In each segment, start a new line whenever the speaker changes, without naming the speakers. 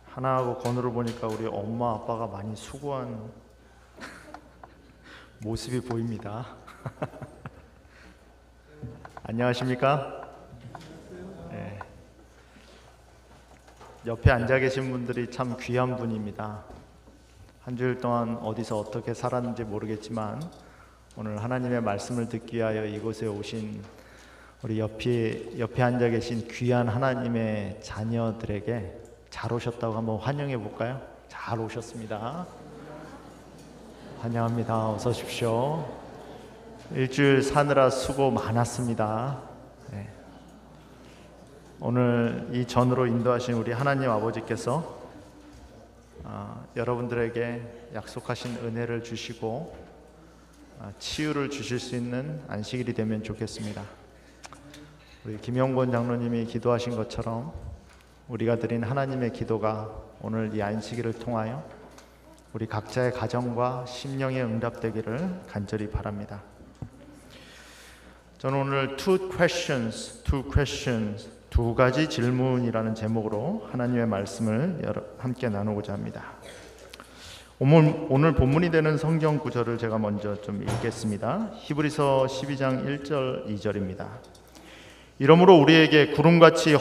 하나하고 건우를 보니까 우리 엄마 아빠가 많이 수고한 모습이 보입니다. 안녕하십니까? 네. 옆에 앉아 계신 분들이 참 귀한 분입니다. 한 주일 동안 어디서 어떻게 살았는지 모르겠지만 오늘 하나님의 말씀을 듣기 위하여 이곳에 오신 우리 옆에 앉아 계신 귀한 하나님의 자녀들에게 잘 오셨다고 한번 환영해 볼까요? 잘 오셨습니다. 환영합니다. 어서 오십시오. 일주일 사느라 수고 많았습니다. 네. 오늘 이 전으로 인도하신 우리 하나님 아버지께서 여러분들에게 약속하신 은혜를 주시고 치유를 주실 수 있는 안식일이 되면 좋겠습니다. 우리 김영권 장로님이 기도하신 것처럼 우리가 드린 하나님의 기도가 오늘 이 안식일을 통하여 우리 각자의 가정과 심령에 응답되기를 간절히 바랍니다. 저는 오늘 two questions, 두 가지 질문이라는 제목으로 하나님의 말씀을 함께 나누고자 합니다. 오늘 본문이 되는 성경 구절을 제가 먼저 좀 읽겠습니다. 히브리서 12장 1절 2절입니다. 이러므로 우리에게 구름같이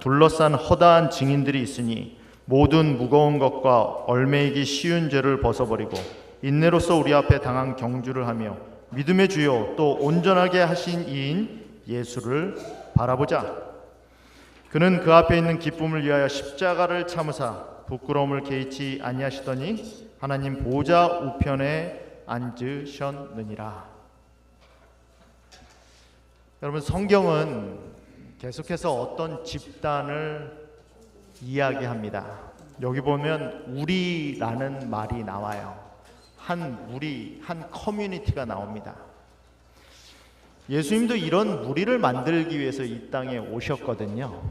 둘러싼 허다한 증인들이 있으니 모든 무거운 것과 얼매이기 쉬운 죄를 벗어버리고 인내로서 우리 앞에 당한 경주를 하며 믿음의 주요 또 온전하게 하신 이인 예수를 바라보자. 그는 그 앞에 있는 기쁨을 위하여 십자가를 참으사 부끄러움을 개의치 아니하시더니 하나님 보좌 우편에 앉으셨느니라. 여러분, 성경은 계속해서 어떤 집단을 이야기합니다. 여기 보면 우리라는 말이 나와요. 한 커뮤니티가 나옵니다. 예수님도 이런 무리를 만들기 위해서 이 땅에 오셨거든요.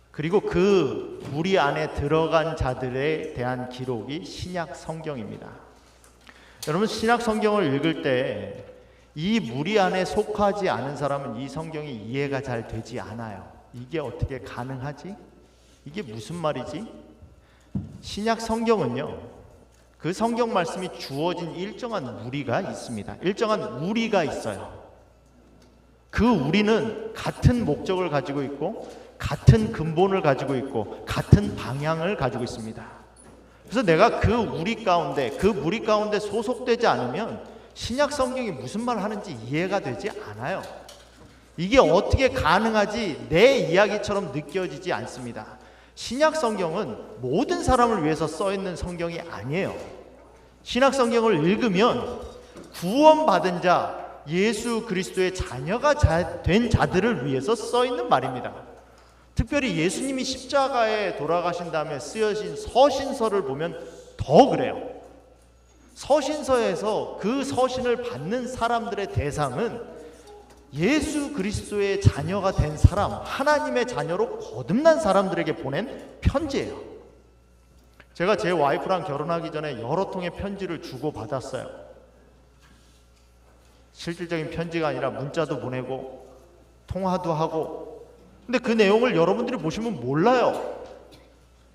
그리고 그 무리 안에 들어간 자들에 대한 기록이 신약 성경입니다. 여러분, 신약 성경을 읽을 때 이 무리 안에 속하지 않은 사람은 이 성경이 이해가 잘 되지 않아요. 이게 어떻게 가능하지? 이게 무슨 말이지? 신약 성경은요, 그 성경 말씀이 주어진 일정한 무리가 있습니다. 일정한 우리가 있어요. 그 우리는 같은 목적을 가지고 있고 같은 근본을 가지고 있고 같은 방향을 가지고 있습니다. 그래서 내가 그 무리 가운데 소속되지 않으면 신약 성경이 무슨 말 하는지 이해가 되지 않아요. 이게 어떻게 가능하지 내 이야기처럼 느껴지지 않습니다. 신약 성경은 모든 사람을 위해서 써 있는 성경이 아니에요. 신약 성경을 읽으면 구원받은 자, 예수 그리스도의 자녀가 된 자들을 위해서 써 있는 말입니다. 특별히 예수님이 십자가에 돌아가신 다음에 쓰여진 서신서를 보면 더 그래요. 서신서에서 그 서신을 받는 사람들의 대상은 예수 그리스도의 자녀가 된 사람, 하나님의 자녀로 거듭난 사람들에게 보낸 편지예요. 제가 제 와이프랑 결혼하기 전에 여러 통의 편지를 주고받았어요. 실질적인 편지가 아니라 문자도 보내고 통화도 하고. 근데 그 내용을 여러분들이 보시면 몰라요.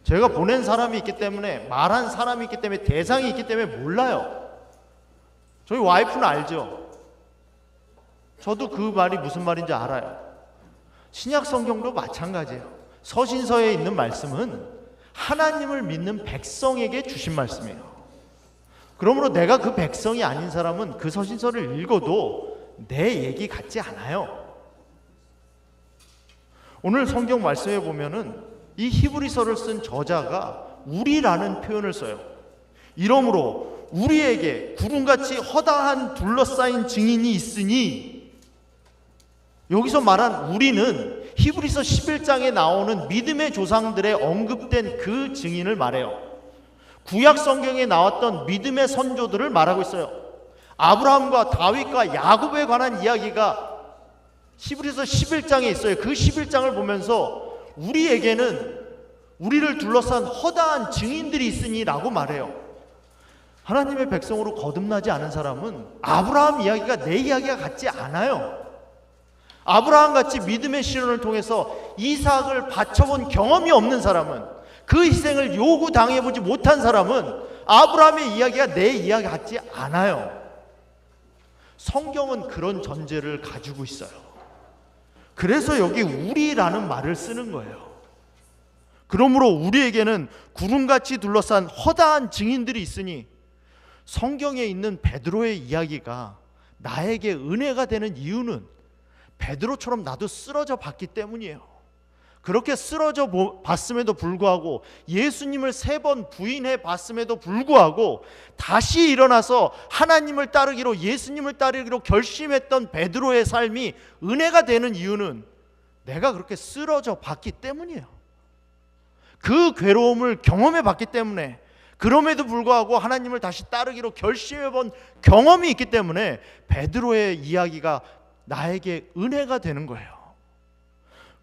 제가 보낸 사람이 있기 때문에, 말한 사람이 있기 때문에, 대상이 있기 때문에 몰라요. 저희 와이프는 알죠. 저도 그 말이 무슨 말인지 알아요. 신약 성경도 마찬가지예요. 서신서에 있는 말씀은 하나님을 믿는 백성에게 주신 말씀이에요. 그러므로 내가 그 백성이 아닌 사람은 그 서신서를 읽어도 내 얘기 같지 않아요. 오늘 성경 말씀에 보면은 이 히브리서를 쓴 저자가 우리라는 표현을 써요. 이러므로 우리에게 구름같이 허다한 둘러싸인 증인이 있으니, 여기서 말한 우리는 히브리서 11장에 나오는 믿음의 조상들의 언급된 그 증인을 말해요. 구약 성경에 나왔던 믿음의 선조들을 말하고 있어요. 아브라함과 다윗과 야곱에 관한 이야기가 히브리서 11장에 있어요. 그 11장을 보면서 우리에게는 우리를 둘러싼 허다한 증인들이 있으니 라고 말해요. 하나님의 백성으로 거듭나지 않은 사람은 아브라함 이야기가 내 이야기가 같지 않아요. 아브라함같이 믿음의 실현을 통해서 이삭을 바쳐본 경험이 없는 사람은, 그 희생을 요구당해보지 못한 사람은 아브라함의 이야기가 내 이야기 같지 않아요. 성경은 그런 전제를 가지고 있어요. 그래서 여기 우리라는 말을 쓰는 거예요. 그러므로 우리에게는 구름같이 둘러싼 허다한 증인들이 있으니 성경에 있는 베드로의 이야기가 나에게 은혜가 되는 이유는 베드로처럼 나도 쓰러져 봤기 때문이에요. 그렇게 쓰러져 봤음에도 불구하고, 예수님을 3번 부인해 봤음에도 불구하고 다시 일어나서 하나님을 따르기로, 예수님을 따르기로 결심했던 베드로의 삶이 은혜가 되는 이유는 내가 그렇게 쓰러져 봤기 때문이에요. 그 괴로움을 경험해 봤기 때문에, 그럼에도 불구하고 하나님을 다시 따르기로 결심해 본 경험이 있기 때문에 베드로의 이야기가 나에게 은혜가 되는 거예요.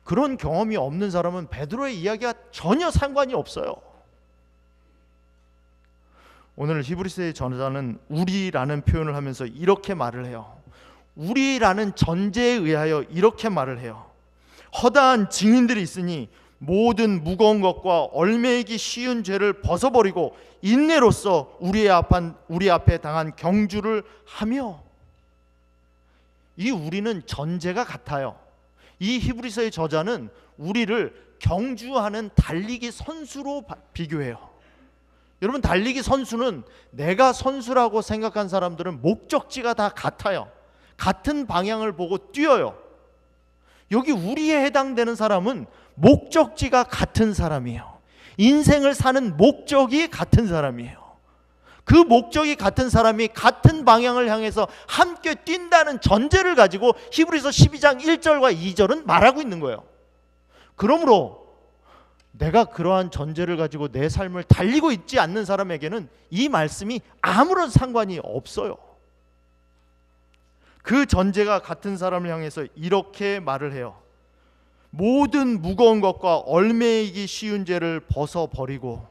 그런 경험이 없는 사람은 베드로의 이야기가 전혀 상관이 없어요. 오늘 히브리서의 저자는 우리라는 표현을 하면서 이렇게 말을 해요. 우리라는 전제에 의하여 이렇게 말을 해요. 허다한 증인들이 있으니 모든 무거운 것과 얽매이기 쉬운 죄를 벗어버리고 인내로써 우리 앞에 당한 경주를 하며. 이 우리는 전제가 같아요. 이 히브리서의 저자는 우리를 경주하는 달리기 선수로 비교해요. 여러분, 달리기 선수는, 내가 선수라고 생각한 사람들은 목적지가 다 같아요. 같은 방향을 보고 뛰어요. 여기 우리에 해당되는 사람은 목적지가 같은 사람이에요. 인생을 사는 목적이 같은 사람이에요. 그 목적이 같은 사람이 같은 방향을 향해서 함께 뛴다는 전제를 가지고 히브리서 12장 1절과 2절은 말하고 있는 거예요. 그러므로 내가 그러한 전제를 가지고 내 삶을 달리고 있지 않는 사람에게는 이 말씀이 아무런 상관이 없어요. 그 전제가 같은 사람을 향해서 이렇게 말을 해요. 모든 무거운 것과 얽매이기 쉬운 죄를 벗어버리고.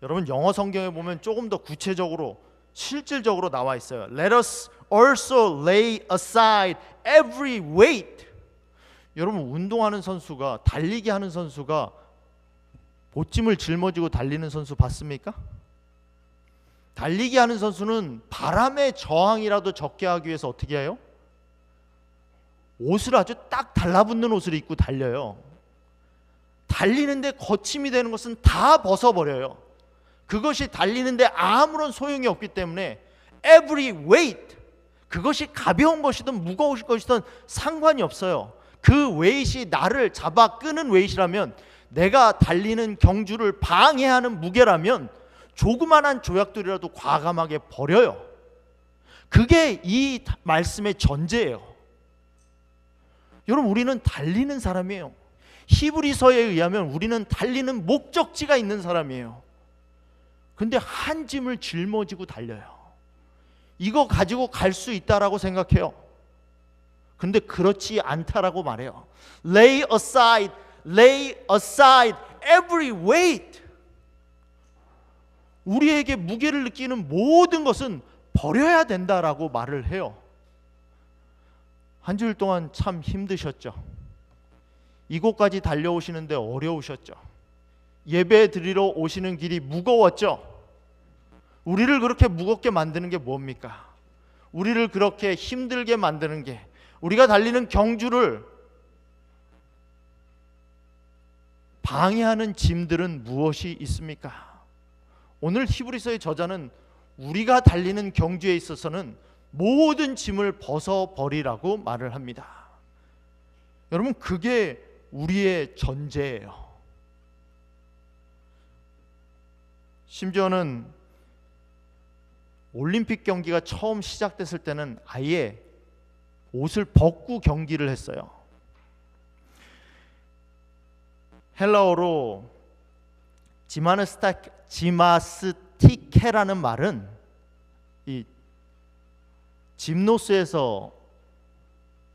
여러분, 영어 성경에 보면 조금 더 구체적으로, 실질적으로 나와 있어요. Let us also lay aside every weight. 여러분, 운동하는 선수가, 달리기 하는 선수가 보찜을 짊어지고 달리는 선수 봤습니까? 달리기 하는 선수는 바람의 저항이라도 적게 하기 위해서 어떻게 해요? 옷을 아주 딱 달라붙는 옷을 입고 달려요. 달리는데 거침이 되는 것은 다 벗어버려요. 그것이 달리는데 아무런 소용이 없기 때문에 every weight, 그것이 가벼운 것이든 무거운 것이든 상관이 없어요. 그 웨이트이 나를 잡아 끄는 웨이트라면, 내가 달리는 경주를 방해하는 무게라면 조그만한 조약돌이라도 과감하게 버려요. 그게 이 말씀의 전제예요. 여러분, 우리는 달리는 사람이에요. 히브리서에 의하면 우리는 달리는 목적지가 있는 사람이에요. 근데 한 짐을 짊어지고 달려요. 이거 가지고 갈 수 있다라고 생각해요. 근데 그렇지 않다라고 말해요. Lay aside every weight. 우리에게 무게를 느끼는 모든 것은 버려야 된다라고 말을 해요. 한 주일 동안 참 힘드셨죠? 이곳까지 달려오시는데 어려우셨죠? 예배 드리러 오시는 길이 무거웠죠? 우리를 그렇게 무겁게 만드는 게 뭡니까? 우리를 그렇게 힘들게 만드는 게, 우리가 달리는 경주를 방해하는 짐들은 무엇이 있습니까? 오늘 히브리서의 저자는 우리가 달리는 경주에 있어서는 모든 짐을 벗어버리라고 말을 합니다. 여러분, 그게 우리의 전제예요. 심지어는 올림픽 경기가 처음 시작됐을 때는 아예 옷을 벗고 경기를 했어요. 헬라어로 지마스티케라는 말은 이 짐노스에서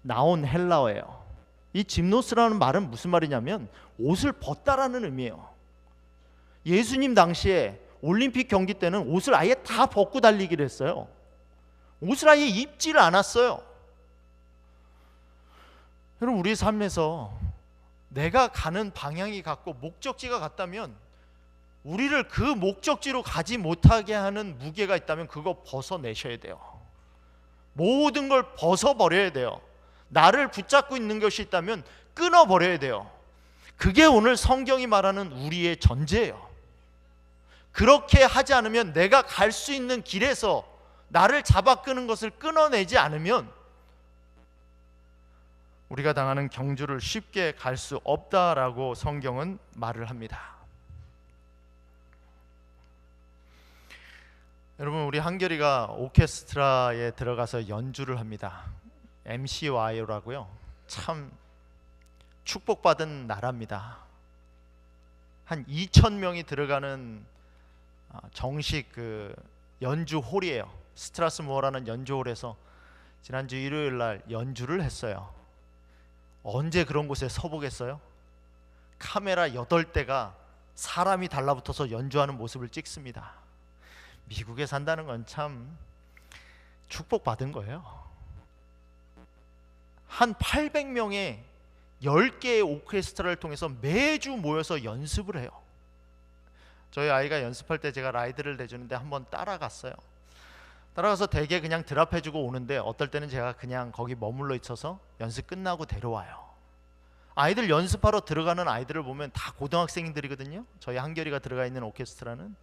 나온 헬라어예요. 이 짐노스라는 말은 무슨 말이냐면 옷을 벗다라는 의미예요. 예수님 당시에 올림픽 경기 때는 옷을 아예 다 벗고 달리기를 했어요. 옷을 아예 입지를 않았어요. 여러분, 우리 삶에서 내가 가는 방향이 같고 목적지가 같다면 우리를 그 목적지로 가지 못하게 하는 무게가 있다면 그거 벗어내셔야 돼요. 모든 걸 벗어버려야 돼요. 나를 붙잡고 있는 것이 있다면 끊어버려야 돼요. 그게 오늘 성경이 말하는 우리의 전제예요. 그렇게 하지 않으면, 내가 갈 수 있는 길에서 나를 잡아 끄는 것을 끊어내지 않으면 우리가 당하는 경주를 쉽게 갈 수 없다라고 성경은 말을 합니다. 여러분, 우리 한결이가 오케스트라에 들어가서 연주를 합니다. MCY라고요. 참 축복받은 나라입니다. 한 2,000명이 들어가는 정식 그 연주 홀이에요. 스트라스무어라는 연주홀에서 지난주 일요일 날 연주를 했어요. 언제 그런 곳에 서보겠어요? 카메라 8대가 사람이 달라붙어서 연주하는 모습을 찍습니다. 미국에 산다는 건 참 축복받은 거예요. 한 800명의 10개의 오케스트라를 통해서 매주 모여서 연습을 해요. 저희 아이가 연습할 때 제가 라이드를 내주는데 한번 따라갔어요. 따라가서 대개 그냥 드랍해주고 오는데, 어떨 때는 제가 그냥 거기 머물러 있어서 연습 끝나고 데려와요. 아이들 연습하러 들어가는 아이들을 보면 다 고등학생들이거든요. 저희 한결이가 들어가 있는 오케스트라는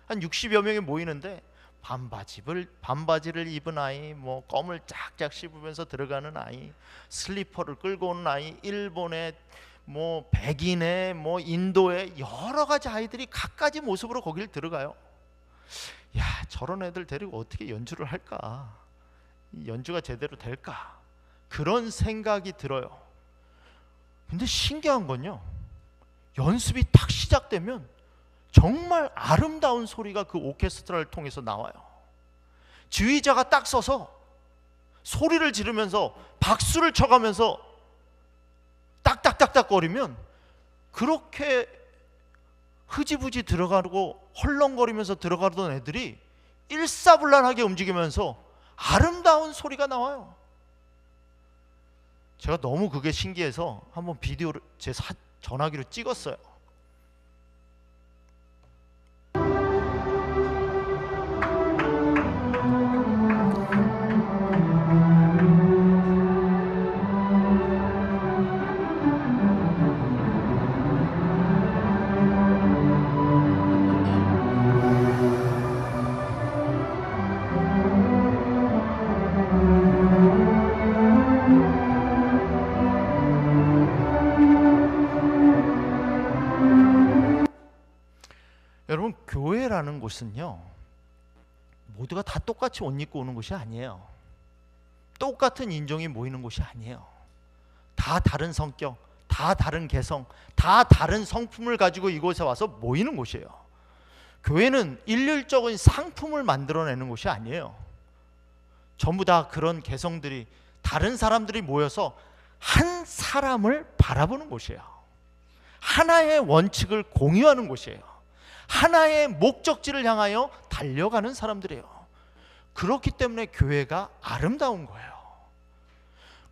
한 60여 명이 모이는데, 반바지를 입은 아이, 뭐 껌을 쫙쫙 씹으면서 들어가는 아이, 슬리퍼를 끌고 오는 아이, 일본의 뭐 백인의 뭐 인도의 여러 가지 아이들이 각가지 모습으로 거길 들어가요. 야, 저런 애들 데리고 어떻게 연주를 할까? 연주가 제대로 될까? 그런 생각이 들어요. 근데 신기한 건요, 연습이 딱 시작되면 정말 아름다운 소리가 그 오케스트라를 통해서 나와요. 지휘자가 딱 서서 소리를 지르면서 박수를 쳐가면서 딱딱딱딱 거리면, 그렇게 흐지부지 들어가고 헐렁거리면서 들어가던 애들이 일사불란하게 움직이면서 아름다운 소리가 나와요. 제가 너무 그게 신기해서 한번 비디오를 제 전화기로 찍었어요. 여러분, 교회라는 곳은요, 모두가 다 똑같이 옷 입고 오는 곳이 아니에요. 똑같은 인종이 모이는 곳이 아니에요. 다 다른 성격, 다 다른 개성, 다 다른 성품을 가지고 이곳에 와서 모이는 곳이에요. 교회는 일률적인 상품을 만들어내는 곳이 아니에요. 전부 다 그런 개성들이, 다른 사람들이 모여서 한 사람을 바라보는 곳이에요. 하나의 원칙을 공유하는 곳이에요. 하나의 목적지를 향하여 달려가는 사람들이에요. 그렇기 때문에 교회가 아름다운 거예요.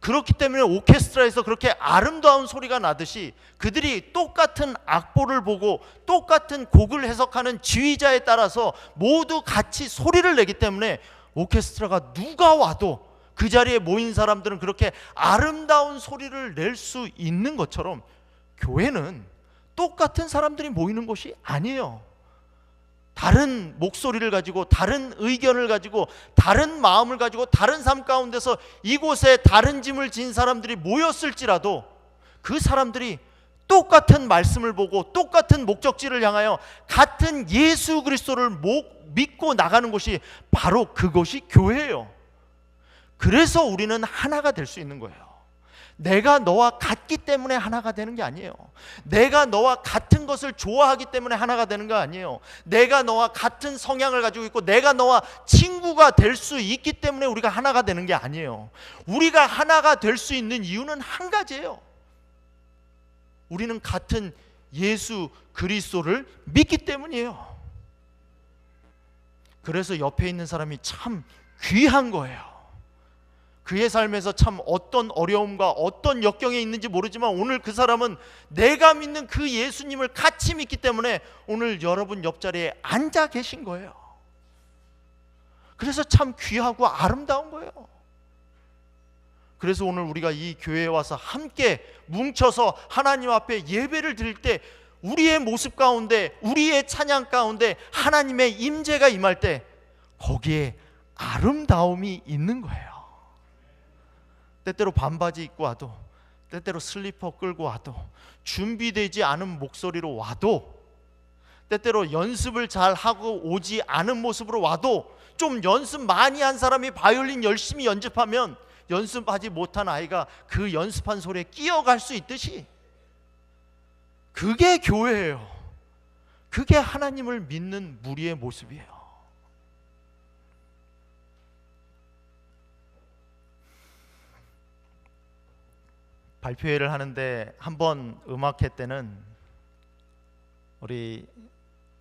그렇기 때문에 오케스트라에서 그렇게 아름다운 소리가 나듯이, 그들이 똑같은 악보를 보고 똑같은 곡을 해석하는 지휘자에 따라서 모두 같이 소리를 내기 때문에 오케스트라가 누가 와도 그 자리에 모인 사람들은 그렇게 아름다운 소리를 낼 수 있는 것처럼, 교회는 똑같은 사람들이 모이는 곳이 아니에요. 다른 목소리를 가지고, 다른 의견을 가지고, 다른 마음을 가지고, 다른 삶 가운데서 이곳에 다른 짐을 진 사람들이 모였을지라도 그 사람들이 똑같은 말씀을 보고 똑같은 목적지를 향하여 같은 예수 그리스도를 믿고 나가는 곳이 바로 그것이 교회예요. 그래서 우리는 하나가 될 수 있는 거예요. 내가 너와 같기 때문에 하나가 되는 게 아니에요. 내가 너와 같은 것을 좋아하기 때문에 하나가 되는 거 아니에요. 내가 너와 같은 성향을 가지고 있고 내가 너와 친구가 될 수 있기 때문에 우리가 하나가 되는 게 아니에요. 우리가 하나가 될 수 있는 이유는 한 가지예요. 우리는 같은 예수 그리스도를 믿기 때문이에요. 그래서 옆에 있는 사람이 참 귀한 거예요. 그의 삶에서 참 어떤 어려움과 어떤 역경에 있는지 모르지만 오늘 그 사람은 내가 믿는 그 예수님을 같이 믿기 때문에 오늘 여러분 옆자리에 앉아 계신 거예요. 그래서 참 귀하고 아름다운 거예요. 그래서 오늘 우리가 이 교회에 와서 함께 뭉쳐서 하나님 앞에 예배를 드릴 때 우리의 모습 가운데, 우리의 찬양 가운데 하나님의 임재가 임할 때 거기에 아름다움이 있는 거예요. 때때로 반바지 입고 와도, 때때로 슬리퍼 끌고 와도, 준비되지 않은 목소리로 와도, 때때로 연습을 잘 하고 오지 않은 모습으로 와도, 좀 연습 많이 한 사람이 바이올린 열심히 연습하면 연습하지 못한 아이가 그 연습한 소리에 끼어갈 수 있듯이, 그게 교회예요. 그게 하나님을 믿는 무리의 모습이에요. 발표회를 하는데 한번 음악회 때는 우리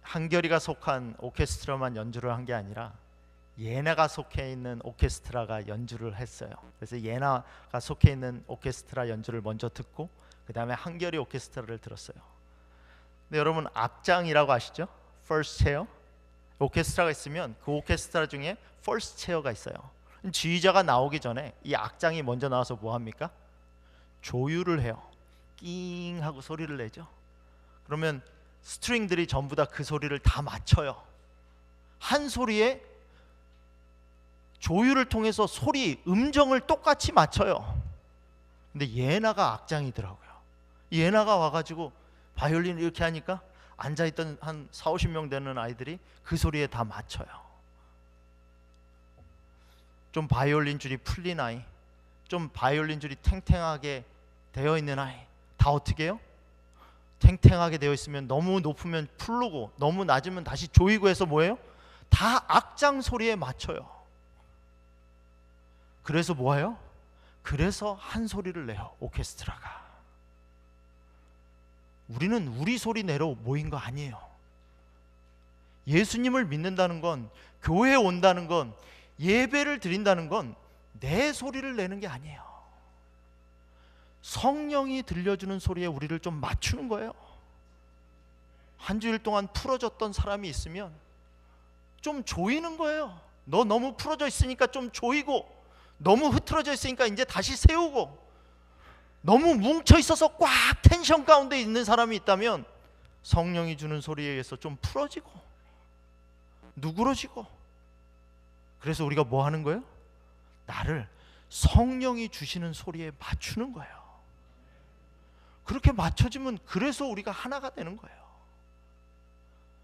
한결이가 속한 오케스트라만 연주를 한 게 아니라 예나가 속해 있는 오케스트라가 연주를 했어요. 그래서 예나가 속해 있는 오케스트라 연주를 먼저 듣고 그 다음에 한결이 오케스트라를 들었어요. 근데 여러분 악장이라고 아시죠? First chair. 오케스트라가 있으면 그 오케스트라 중에 First chair가 있어요. 지휘자가 나오기 전에 이 악장이 먼저 나와서 뭐 합니까? 조율을 해요. 낑 하고 소리를 내죠. 그러면 스트링들이 전부 다 그 소리를 다 맞춰요. 한 소리에 조율을 통해서 소리, 음정을 똑같이 맞춰요. 근데 예나가 악장이더라고요. 예나가 와가지고 바이올린 이렇게 하니까 앉아있던 한 40-50명 되는 아이들이 그 소리에 다 맞춰요. 좀 바이올린 줄이 풀린 아이, 좀 바이올린 줄이 탱탱하게 되어 있는 아이 다 어떻게 해요? 탱탱하게 되어 있으면 너무 높으면 풀르고 너무 낮으면 다시 조이고 해서 뭐예요? 다 악장 소리에 맞춰요. 그래서 뭐예요? 그래서 한 소리를 내요. 오케스트라가. 우리는 우리 소리 내러 모인 거 아니에요. 예수님을 믿는다는 건, 교회에 온다는 건, 예배를 드린다는 건 내 소리를 내는 게 아니에요. 성령이 들려주는 소리에 우리를 좀 맞추는 거예요. 한 주일 동안 풀어졌던 사람이 있으면 좀 조이는 거예요. 너 너무 풀어져 있으니까 좀 조이고, 너무 흐트러져 있으니까 이제 다시 세우고, 너무 뭉쳐 있어서 꽉 텐션 가운데 있는 사람이 있다면 성령이 주는 소리에 의해서 좀 풀어지고 누그러지고. 그래서 우리가 뭐 하는 거예요? 나를 성령이 주시는 소리에 맞추는 거예요. 그렇게 맞춰지면 그래서 우리가 하나가 되는 거예요.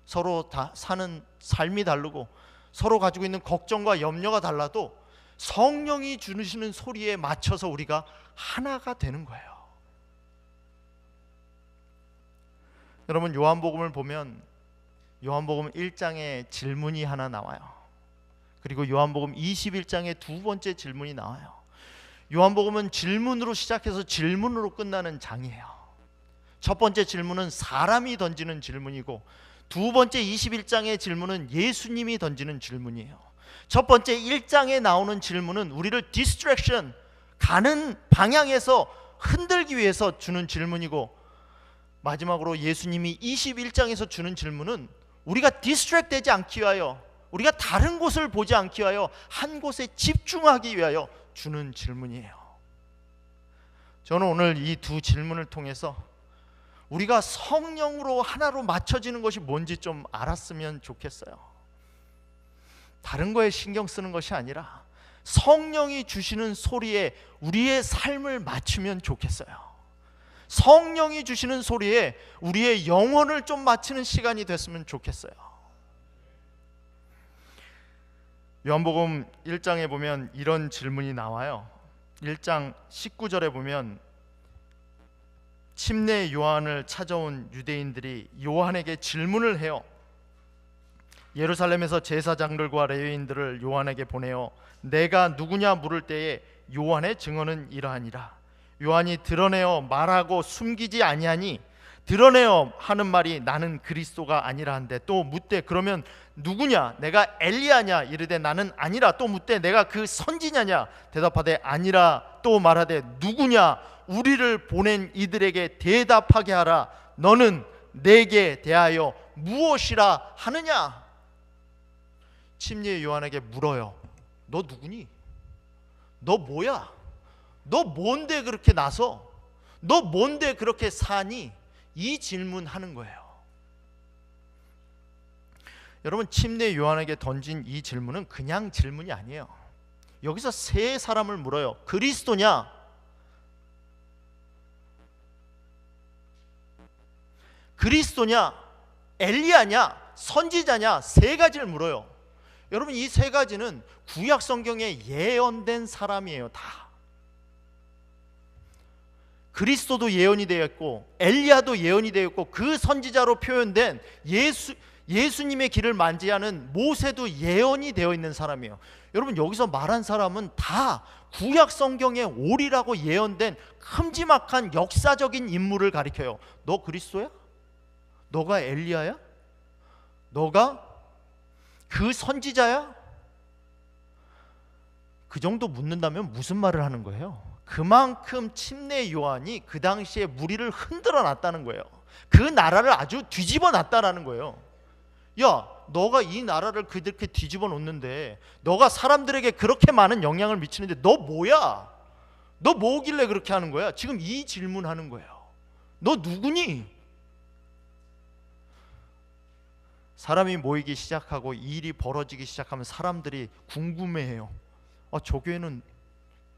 서로 다 사는 삶이 다르고 서로 가지고 있는 걱정과 염려가 달라도 성령이 주시는 소리에 맞춰서 우리가 하나가 되는 거예요. 여러분 요한복음을 보면 요한복음 1장에 질문이 하나 나와요. 그리고 요한복음 21장에 두 번째 질문이 나와요. 요한복음은 질문으로 시작해서 질문으로 끝나는 장이에요. 첫 번째 질문은 사람이 던지는 질문이고 두 번째 21장의 질문은 예수님이 던지는 질문이에요. 첫 번째 1장에 나오는 질문은 우리를 디스트랙션, 가는 방향에서 흔들기 위해서 주는 질문이고, 마지막으로 예수님이 21장에서 주는 질문은 우리가 디스트랙 되지 않기 위하여, 우리가 다른 곳을 보지 않기 위하여 한 곳에 집중하기 위하여 주는 질문이에요. 저는 오늘 이 두 질문을 통해서 우리가 성령으로 하나로 맞춰지는 것이 뭔지 좀 알았으면 좋겠어요. 다른 거에 신경 쓰는 것이 아니라 성령이 주시는 소리에 우리의 삶을 맞추면 좋겠어요. 성령이 주시는 소리에 우리의 영혼을 좀 맞추는 시간이 됐으면 좋겠어요. 요한복음 1장에 보면 이런 질문이 나와요. 1장 19절에 보면 침례 요한을 찾아온 유대인들이 요한에게 질문을 해요. 예루살렘에서 제사장들과 레위인들을 요한에게 보내어 내가 누구냐 물을 때에 요한의 증언은 이러하니라. 요한이 드러내어 말하고 숨기지 아니하니 드러내어 하는 말이 나는 그리스도가 아니라 한데, 또 묻되 그러면 누구냐? 내가 엘리야냐? 이르되 나는 아니라. 또 묻되 내가 그 선지자냐? 대답하되 아니라. 또 말하되 누구냐? 우리를 보낸 이들에게 대답하게 하라. 너는 내게 대하여 무엇이라 하느냐? 침례 요한에게 물어요. 너 누구니? 너 뭐야? 너 뭔데 그렇게 나서? 너 뭔데 그렇게 사니? 이 질문하는 거예요. 여러분, 침례 요한에게 던진 이 질문은 그냥 질문이 아니에요. 여기서 세 사람을 물어요. 그리스도냐? 그리스도냐? 엘리야냐? 선지자냐? 세 가지를 물어요. 여러분, 이 세 가지는 구약 성경에 예언된 사람이에요. 다. 그리스도도 예언이 되었고 엘리야도 예언이 되었고 그 선지자로 표현된 예수님의 길을 만지하는 모세도 예언이 되어 있는 사람이에요. 여러분, 여기서 말한 사람은 다 구약 성경에 오리라고 예언된 큼지막한 역사적인 인물을 가리켜요. 너 그리스도야? 너가 엘리야야? 너가 그 선지자야? 그 정도 묻는다면 무슨 말을 하는 거예요? 그만큼 침례 요한이 그 당시에 무리를 흔들어 놨다는 거예요. 그 나라를 아주 뒤집어 놨다라는 거예요. 야, 너가 이 나라를 그렇게 뒤집어 놓는데, 너가 사람들에게 그렇게 많은 영향을 미치는데 너 뭐야? 너 뭐길래 그렇게 하는 거야? 지금 이 질문하는 거예요. 너 누구니? 사람이 모이기 시작하고 일이 벌어지기 시작하면 사람들이 궁금해해요. 저 교회는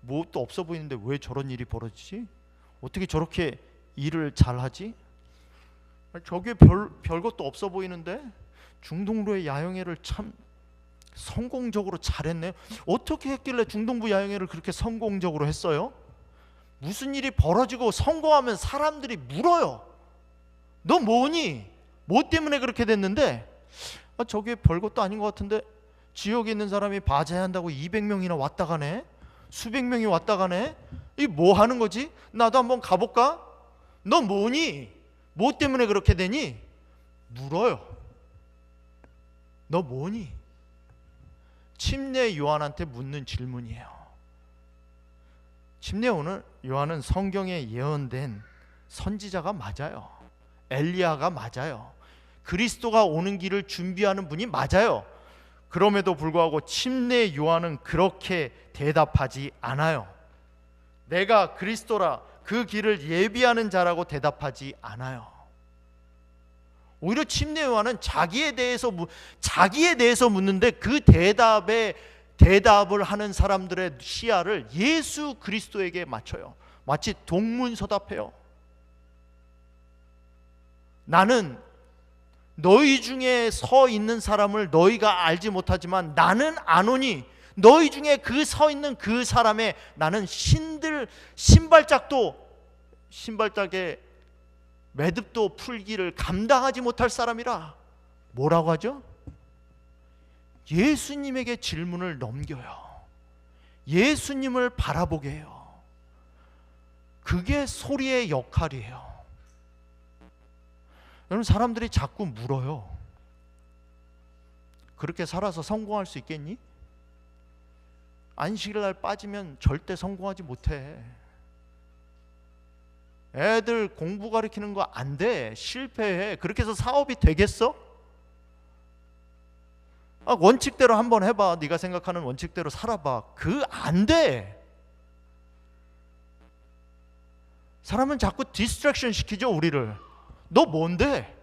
뭣도 없어 보이는데 왜 저런 일이 벌어지지? 어떻게 저렇게 일을 잘하지? 저게 별것도 없어 보이는데 중동부의 야영회를 참 성공적으로 잘했네. 어떻게 했길래 중동부 야영회를 그렇게 성공적으로 했어요? 무슨 일이 벌어지고 성공하면 사람들이 물어요. 너 뭐니? 뭐 때문에 그렇게 됐는데? 저게 별것도 아닌 것 같은데 지역에 있는 사람이 바제한다고 200명이나 왔다 가네? 수백 명이 왔다 가네? 이 뭐 하는 거지? 나도 한번 가볼까? 너 뭐니? 뭐 때문에 그렇게 되니? 물어요. 너 뭐니? 침례 요한한테 묻는 질문이에요. 침례 요한은 성경에 예언된 선지자가 맞아요. 엘리야가 맞아요. 그리스도가 오는 길을 준비하는 분이 맞아요. 그럼에도 불구하고 침례 요한은 그렇게 대답하지 않아요. 내가 그리스도라, 그 길을 예비하는 자라고 대답하지 않아요. 오히려 침례 요한은 자기에 대해서 묻는데 그 대답을 하는 사람들의 시야를 예수 그리스도에게 맞춰요. 마치 동문서답해요. 나는 너희 중에 서 있는 사람을 너희가 알지 못하지만 나는 아노니 너희 중에 그 서 있는 그 사람의 나는 신발짝의 매듭도 풀기를 감당하지 못할 사람이라. 뭐라고 하죠? 예수님에게 질문을 넘겨요. 예수님을 바라보게 해요. 그게 소리의 역할이에요. 여러분, 사람들이 자꾸 물어요. 그렇게 살아서 성공할 수 있겠니? 안식일날 빠지면 절대 성공하지 못해. 애들 공부 가르치는 거 안 돼. 실패해. 그렇게 해서 사업이 되겠어? 원칙대로 한번 해봐. 네가 생각하는 원칙대로 살아봐. 안 돼. 사람은 자꾸 디스트랙션 시키죠, 우리를. 너 뭔데?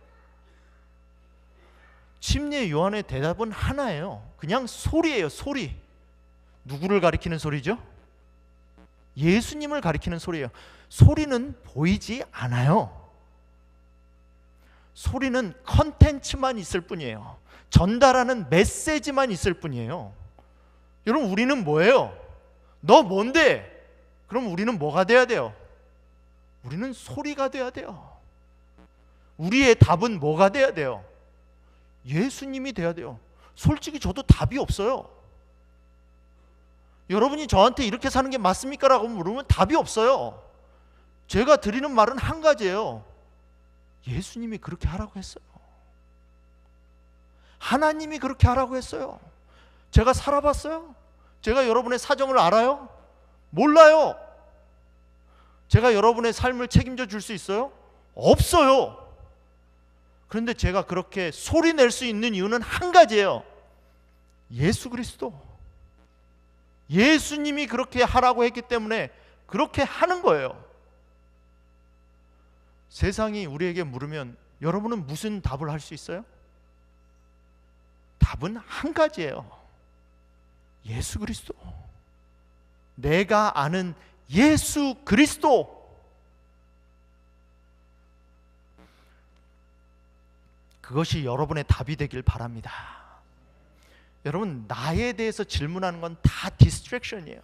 침례 요한의 대답은 하나예요. 그냥 소리예요, 소리. 누구를 가리키는 소리죠? 예수님을 가리키는 소리예요. 소리는 보이지 않아요. 소리는 컨텐츠만 있을 뿐이에요. 전달하는 메시지만 있을 뿐이에요. 여러분, 우리는 뭐예요? 너 뭔데? 그럼 우리는 뭐가 돼야 돼요? 우리는 소리가 돼야 돼요. 우리의 답은 뭐가 돼야 돼요? 예수님이 돼야 돼요. 솔직히 저도 답이 없어요. 여러분이 저한테 이렇게 사는 게 맞습니까? 라고 물으면 답이 없어요. 제가 드리는 말은 한 가지예요. 예수님이 그렇게 하라고 했어요. 하나님이 그렇게 하라고 했어요. 제가 살아봤어요? 제가 여러분의 사정을 알아요? 몰라요. 제가 여러분의 삶을 책임져 줄 수 있어요? 없어요. 그런데 제가 그렇게 소리 낼 수 있는 이유는 한 가지예요. 예수 그리스도. 예수님이 그렇게 하라고 했기 때문에 그렇게 하는 거예요. 세상이 우리에게 물으면 여러분은 무슨 답을 할 수 있어요? 답은 한 가지예요. 예수 그리스도. 내가 아는 예수 그리스도. 그것이 여러분의 답이 되길 바랍니다. 여러분, 나에 대해서 질문하는 건 다 디스트랙션이에요.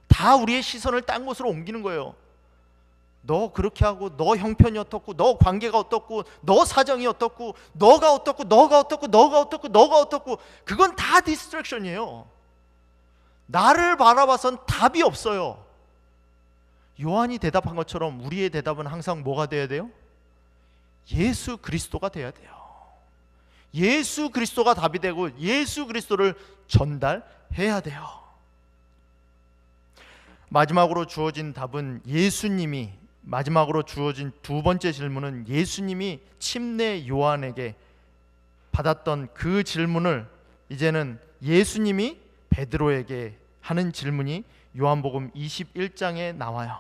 다 우리의 시선을 딴 곳으로 옮기는 거예요. 너 그렇게 하고, 너 형편이 어떻고, 너 관계가 어떻고, 너 사정이 어떻고, 너가 어떻고, 너가 어떻고, 너가 어떻고, 너가 어떻고. 그건 다 디스트랙션이에요. 나를 바라봐선 답이 없어요. 요한이 대답한 것처럼 우리의 대답은 항상 뭐가 돼야 돼요? 예수 그리스도가 돼야 돼요. 예수 그리스도가 답이 되고 예수 그리스도를 전달해야 돼요. 마지막으로 주어진 답은 예수님이, 마지막으로 주어진 두 번째 질문은 예수님이 침례 요한에게 받았던 그 질문을 이제는 예수님이 베드로에게 하는 질문이 요한복음 21장에 나와요.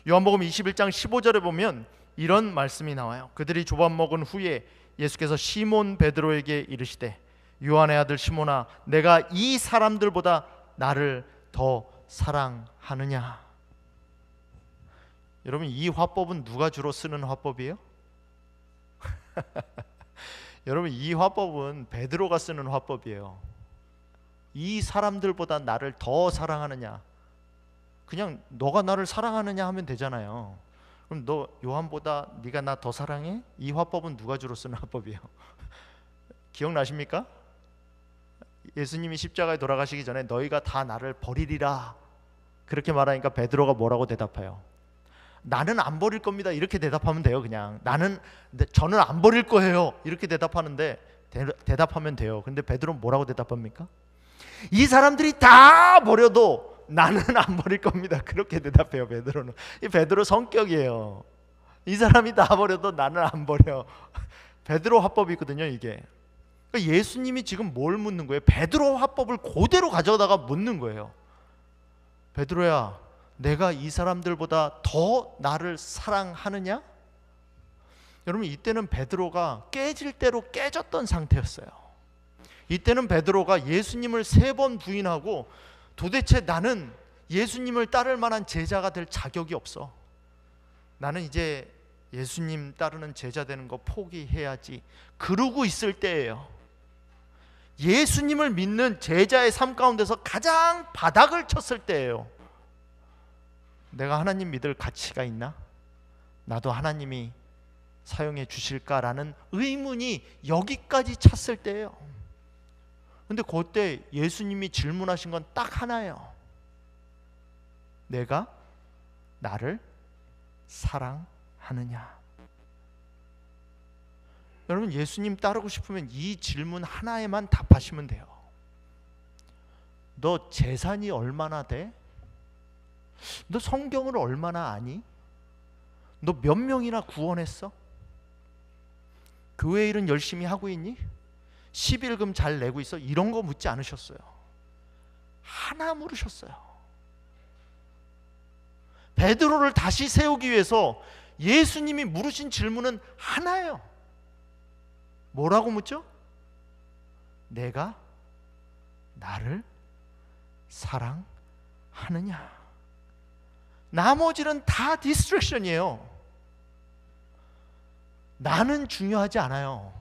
요한복음 21장 15절에 보면 이런 말씀이 나와요. 그들이 조밥 먹은 후에 예수께서 시몬 베드로에게 이르시되 요한의 아들 시몬아, 내가 이 사람들보다 나를 더 사랑하느냐? 여러분, 이 화법은 누가 주로 쓰는 화법이에요? 여러분, 이 화법은 베드로가 쓰는 화법이에요. 이 사람들보다 나를 더 사랑하느냐? 그냥 너가 나를 사랑하느냐 하면 되잖아요. 그럼 너 요한보다 네가 나 더 사랑해? 이 화법은 누가 주로 쓰는 화법이에요? 기억나십니까? 예수님이 십자가에 돌아가시기 전에 너희가 다 나를 버리리라 그렇게 말하니까 베드로가 뭐라고 대답해요? 나는 안 버릴 겁니다. 이렇게 대답하면 돼요. 그냥 저는 안 버릴 거예요. 이렇게 대답하는데 대답하면 돼요. 근데 베드로는 뭐라고 대답합니까? 이 사람들이 다 버려도 나는 안 버릴 겁니다. 그렇게 대답해요. 베드로는. 이 베드로 성격이에요. 이 사람이 다 버려도 나는 안 버려. 베드로 화법이거든요, 이게. 그러니까 예수님이 지금 뭘 묻는 거예요? 베드로 화법을 그대로 가져다가 묻는 거예요. 베드로야, 내가 이 사람들보다 더 나를 사랑하느냐? 여러분, 이때는 베드로가 깨질 대로 깨졌던 상태였어요. 이때는 베드로가 예수님을 3번 부인하고 도대체 나는 예수님을 따를 만한 제자가 될 자격이 없어. 나는 이제 예수님 따르는 제자 되는 거 포기해야지. 그러고 있을 때예요. 예수님을 믿는 제자의 삶 가운데서 가장 바닥을 쳤을 때예요. 내가 하나님 믿을 가치가 있나? 나도 하나님이 사용해 주실까라는 의문이 여기까지 찼을 때예요. 근데 그때 예수님이 질문하신 건 딱 하나예요. 내가 나를 사랑하느냐? 여러분, 예수님 따르고 싶으면 이 질문 하나에만 답하시면 돼요. 너 재산이 얼마나 돼? 너 성경을 얼마나 아니? 너 몇 명이나 구원했어? 교회 일은 열심히 하고 있니? 11금 잘 내고 있어? 이런 거 묻지 않으셨어요. 하나 물으셨어요. 베드로를 다시 세우기 위해서 예수님이 물으신 질문은 하나예요. 뭐라고 묻죠? 내가 나를 사랑하느냐? 나머지는 다 디스트랙션이에요. 나는 중요하지 않아요.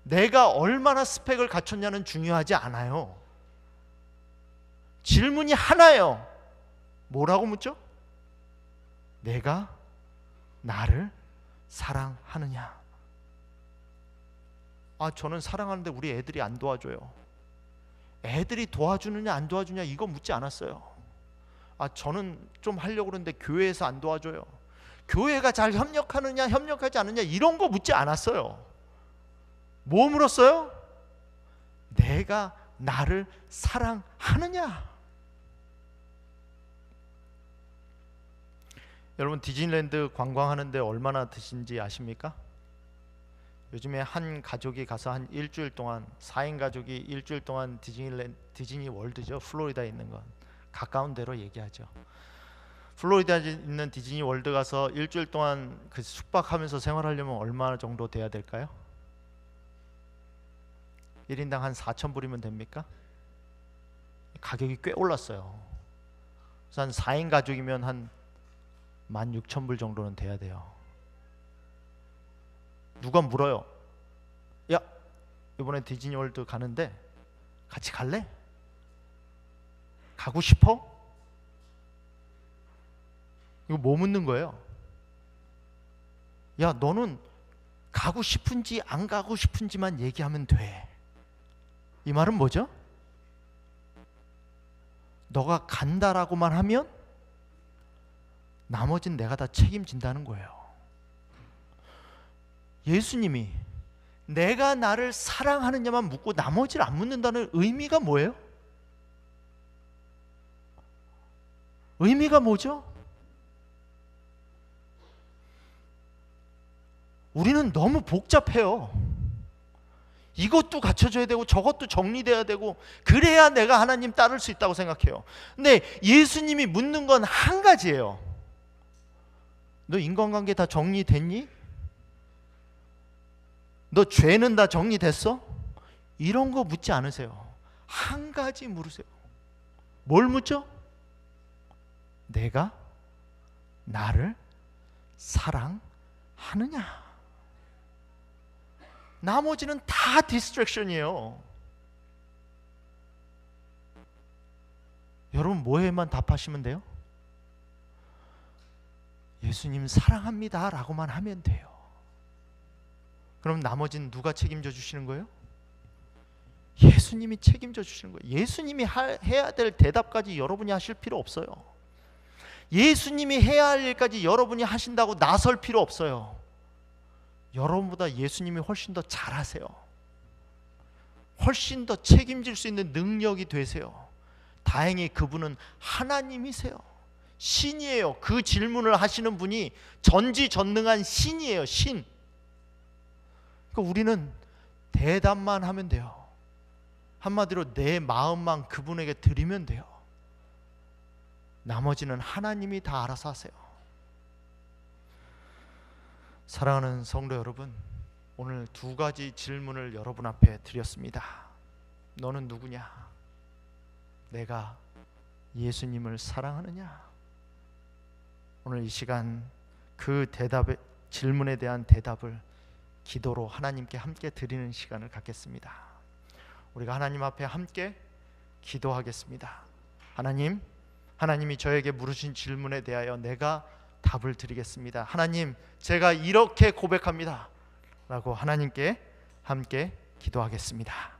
내가 얼마나 스펙을 갖췄냐는 중요하지 않아요. 질문이 하나예요. 뭐라고 묻죠? 내가 나를 사랑하느냐? 저는 사랑하는데 우리 애들이 안 도와줘요. 애들이 도와주느냐 안 도와주냐 이거 묻지 않았어요. 저는 좀 하려고 그러는데 교회에서 안 도와줘요. 교회가 잘 협력하느냐 협력하지 않느냐 이런 거 묻지 않았어요. 뭐 물었어요? 내가 나를 사랑하느냐? 여러분 디즈니랜드 관광하는데 얼마나 드신지 아십니까? 요즘에 한 가족이 가서 한 일주일 동안 4인 가족이 일주일 동안 디즈니 월드죠. 플로리다에 있는 건 가까운 데로 얘기하죠. 플로리다에 있는 디즈니 월드 가서 일주일 동안 그 숙박하면서 생활하려면 얼마 정도 돼야 될까요? 1인당 한 4,000불이면 됩니까? 가격이 꽤 올랐어요. 그래서 한 4인 가족이면 한 16,000불 정도는 돼야 돼요. 누가 물어요. 야, 이번에 디즈니 월드 가는데 같이 갈래? 가고 싶어? 이거 뭐 묻는 거예요? 야, 너는 가고 싶은지 안 가고 싶은지만 얘기하면 돼. 이 말은 뭐죠? 너가 간다라고만 하면 나머지는 내가 다 책임진다는 거예요. 예수님이 내가 나를 사랑하느냐만 묻고 나머지를 안 묻는다는 의미가 뭐예요? 의미가 뭐죠? 우리는 너무 복잡해요. 이것도 갖춰줘야 되고 저것도 정리돼야 되고 그래야 내가 하나님 따를 수 있다고 생각해요. 근데 예수님이 묻는 건 한 가지예요. 너 인간관계 다 정리됐니? 너 죄는 다 정리됐어? 이런 거 묻지 않으세요. 한 가지 물으세요. 뭘 묻죠? 내가 나를 사랑하느냐? 나머지는 다 디스트랙션이에요. 여러분 뭐에만 답하시면 돼요? 예수님 사랑합니다 라고만 하면 돼요. 그럼 나머지는 누가 책임져 주시는 거예요? 예수님이 책임져 주시는 거예요. 예수님이 해야 될 대답까지 여러분이 하실 필요 없어요. 예수님이 해야 할 일까지 여러분이 하신다고 나설 필요 없어요. 여러분보다 예수님이 훨씬 더 잘하세요. 훨씬 더 책임질 수 있는 능력이 되세요. 다행히 그분은 하나님이세요. 신이에요. 그 질문을 하시는 분이 전지전능한 신이에요. 신. 그러니까 우리는 대답만 하면 돼요. 한마디로 내 마음만 그분에게 드리면 돼요. 나머지는 하나님이 다 알아서 하세요. 사랑하는 성도 여러분, 오늘 두 가지 질문을 여러분 앞에 드렸습니다. 너는 누구냐? 내가 예수님을 사랑하느냐? 오늘 이 시간 그 질문에 대한 대답을 기도로 하나님께 함께 드리는 시간을 갖겠습니다. 우리가 하나님 앞에 함께 기도하겠습니다. 하나님이 저에게 물으신 질문에 대하여 내가 답을 드리겠습니다. 하나님, 제가 이렇게 고백합니다 라고 하나님께 함께 기도하겠습니다.